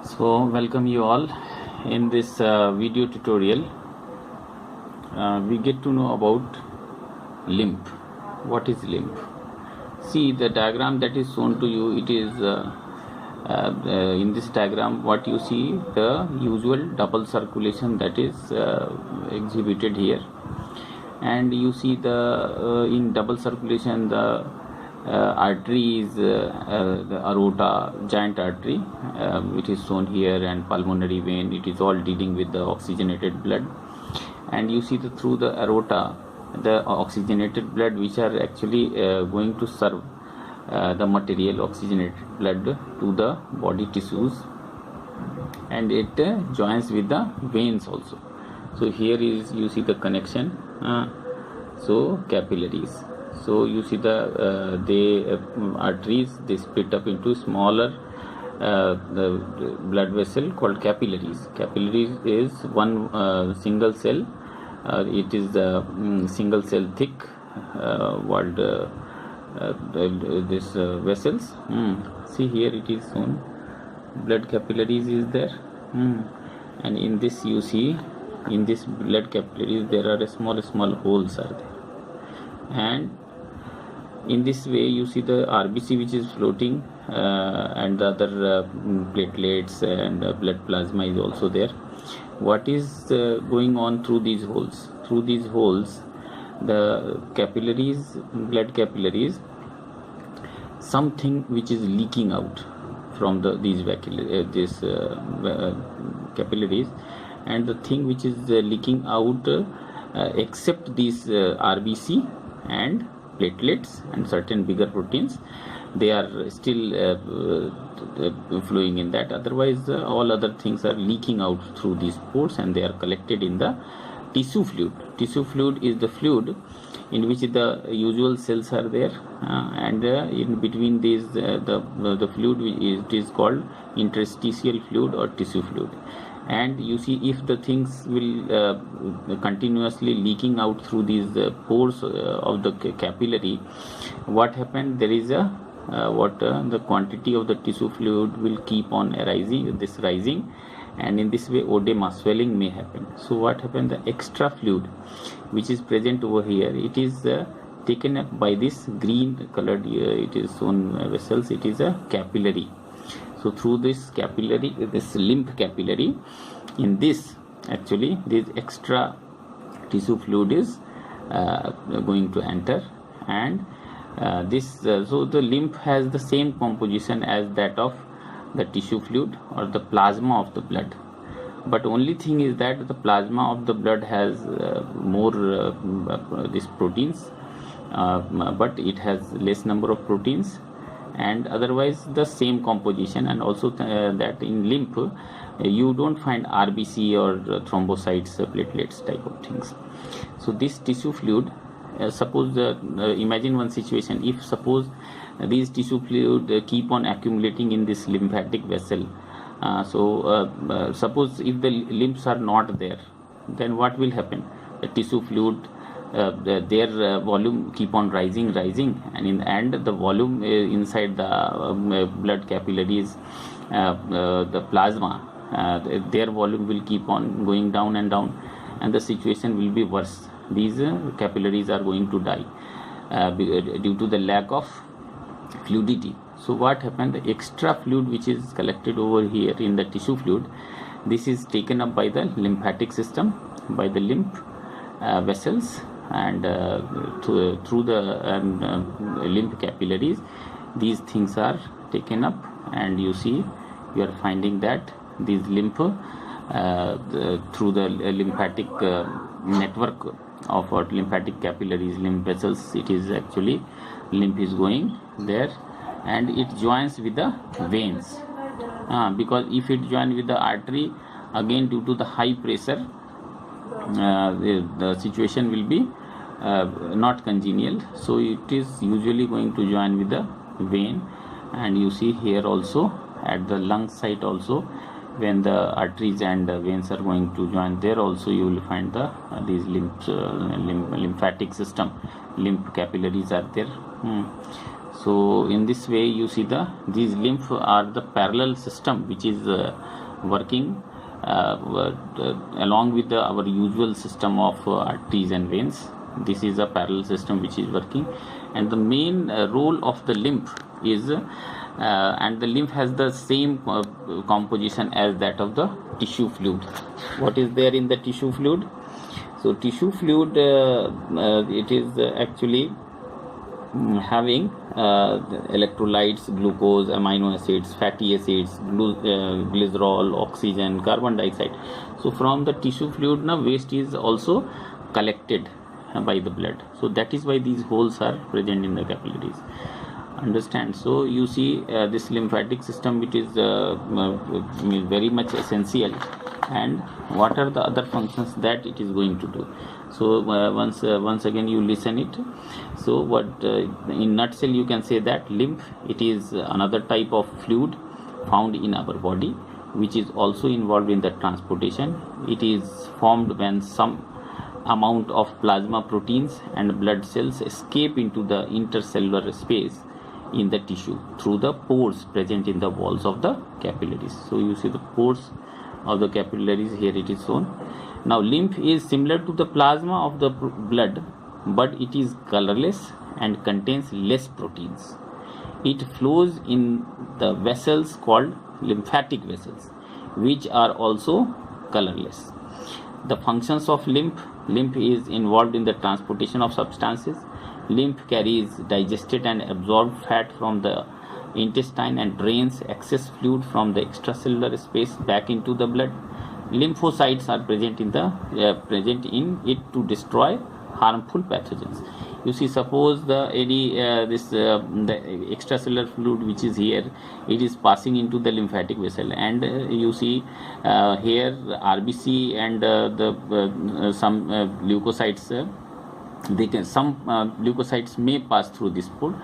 So welcome you all. In this video tutorial we get to know about lymph. What is lymph? See the diagram that is shown to you. It is in this diagram what you see, the usual double circulation that is exhibited here, and you see the in double circulation the artery is the aorta, giant artery, it is shown here, and pulmonary vein. It is all dealing with the oxygenated blood, and you see through the aorta the oxygenated blood which are actually going to serve the material oxygenated blood to the body tissues, and it joins with the veins also. So here is you see the connection. So capillaries. So you see the arteries, they split up into smaller the blood vessel called capillaries. Capillaries is one single cell. It is the single cell thick walled this vessels. See here it is shown. Blood capillaries is there, and in this you see, in this blood capillaries there are small holes are there, and in this way you see the RBC which is floating, and the other platelets and blood plasma is also there. What is going on through these holes? Through these holes, the capillaries, blood capillaries, something which is leaking out from these capillaries, and the thing which is leaking out, except these RBC and platelets and certain bigger proteins, they are still flowing in that. Otherwise all other things are leaking out through these pores, and they are collected in the tissue fluid. Tissue fluid is the fluid in which the usual cells are there, and in between these the fluid it is called interstitial fluid or tissue fluid. And you see, if the things will continuously leaking out through these pores of the capillary, what happened, there is a the quantity of the tissue fluid will keep on rising, and in this way oedema, swelling may happen. So what happened, the extra fluid which is present over here, it is taken up by this green colored it is shown vessels. It is a capillary. So through this capillary, this lymph capillary, in this actually this extra tissue fluid is going to enter, and so the lymph has the same composition as that of the tissue fluid or the plasma of the blood, but only thing is that the plasma of the blood has more these proteins, but it has less number of proteins, and otherwise the same composition. And also that in lymph you don't find RBC or thrombocytes, platelets type of things. So this tissue fluid, suppose imagine one situation, if suppose these tissue fluid keep on accumulating in this lymphatic vessel. Suppose if the lymphs are not there, then what will happen? The tissue fluid, their volume keep on rising, and in the end the volume inside the blood capillaries, the plasma, their volume will keep on going down, and the situation will be worse. These capillaries are going to die due to the lack of fluidity. So what happened, the extra fluid which is collected over here in the tissue fluid, this is taken up by the lymphatic system, by the lymph vessels, and through the lymph capillaries, these things are taken up, and you see, you are finding that these lymph through the lymphatic network of lymphatic capillaries, lymph vessels, it is actually lymph is going there, and it joins with the veins, because if it joins with the artery, again due to the high pressure, the situation will be not congenial. So it is usually going to join with the vein, and you see here also at the lung site also, when the arteries and veins are going to join, there also you will find these lymphatic system, lymph capillaries are there. So in this way you see these lymph are the parallel system which is working along with our usual system of arteries and veins. This is a parallel system which is working, and the main role of the lymph is and the lymph has the same composition as that of the tissue fluid. What is there in the tissue fluid? So tissue fluid it is actually having electrolytes, glucose, amino acids, fatty acids, glycerol, oxygen, carbon dioxide. So from the tissue fluid now waste is also collected by the blood. So that is why these holes are present in the capillaries. Understand? So you see this lymphatic system, it is very much essential, and what are the other functions that it is going to do. So once again you listen it. So what in nutshell you can say that lymph, it is another type of fluid found in our body which is also involved in the transportation. It is formed when some amount of plasma proteins and blood cells escape into the intercellular space in the tissue through the pores present in the walls of the capillaries. So you see the pores of the capillaries, here it is shown. Now lymph is similar to the plasma of the blood, but it is colorless and contains less proteins. It flows in the vessels called lymphatic vessels, which are also colorless. The functions of lymph is involved in the transportation of substances. Lymph carries digested and absorbed fat from the intestine and drains excess fluid from the extracellular space back into the blood. Lymphocytes are present in it to destroy harmful pathogens. You see, suppose the extracellular fluid which is here, it is passing into the lymphatic vessel, and you see here RBC and some leukocytes. Some leukocytes may pass through this pore,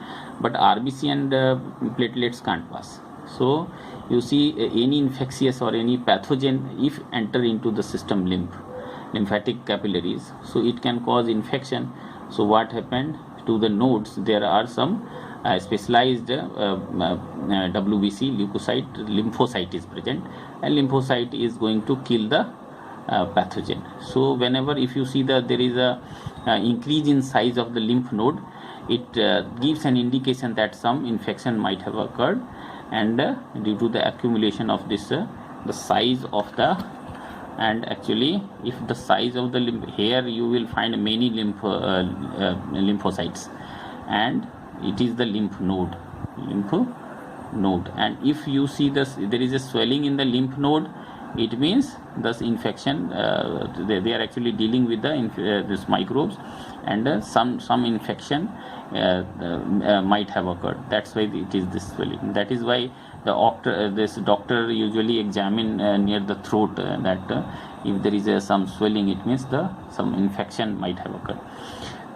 but RBC and platelets can't pass. So you see any infectious or any pathogen if enter into the system lymphatic capillaries, so it can cause infection. So what happened to the nodes? There are some specialized WBC lymphocyte is present, and lymphocyte is going to kill the pathogen. So whenever if you see that there is a increase in size of the lymph node, it gives an indication that some infection might have occurred, and due to the accumulation of this the size of the, and actually if the size of the lymph, here you will find many lymphocytes, and it is the lymph node, and if you see this, there is a swelling in the lymph node, it means this infection they are actually dealing with this microbes, and some infection might have occurred. That's why it is this swelling. That is why this doctor usually examine near the throat, that if there is some swelling, it means some infection might have occurred.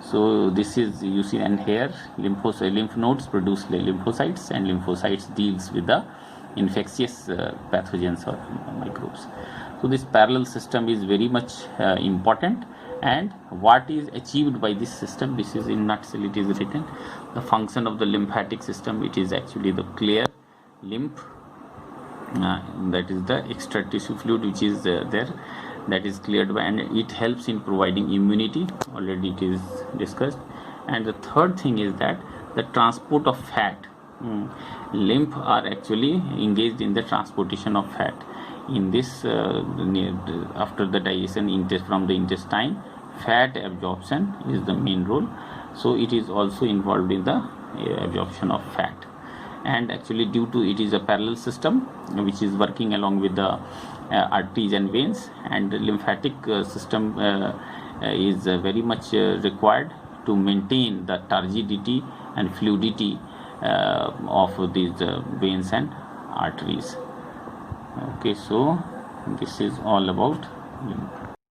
So this is, you see, and here lymph nodes produce lymphocytes, and lymphocytes deals with the infectious pathogens or microbes. So this parallel system is very much important, and what is achieved by this system, this is in nutshell it is written. The function of the lymphatic system, it is actually the clear lymph, that is the extra tissue fluid which is there, that is cleared by, and it helps in providing immunity, already it is discussed. And the third thing is that the transport of fat. Lymph are actually engaged in the transportation of fat. In this after the digestion from the intestine, fat absorption is the main role, so it is also involved in the absorption of fat. And actually due to it is a parallel system which is working along with the arteries and veins, and the lymphatic system is very much required to maintain the turgidity and fluidity of these veins and arteries. Okay, so this is all about lymph.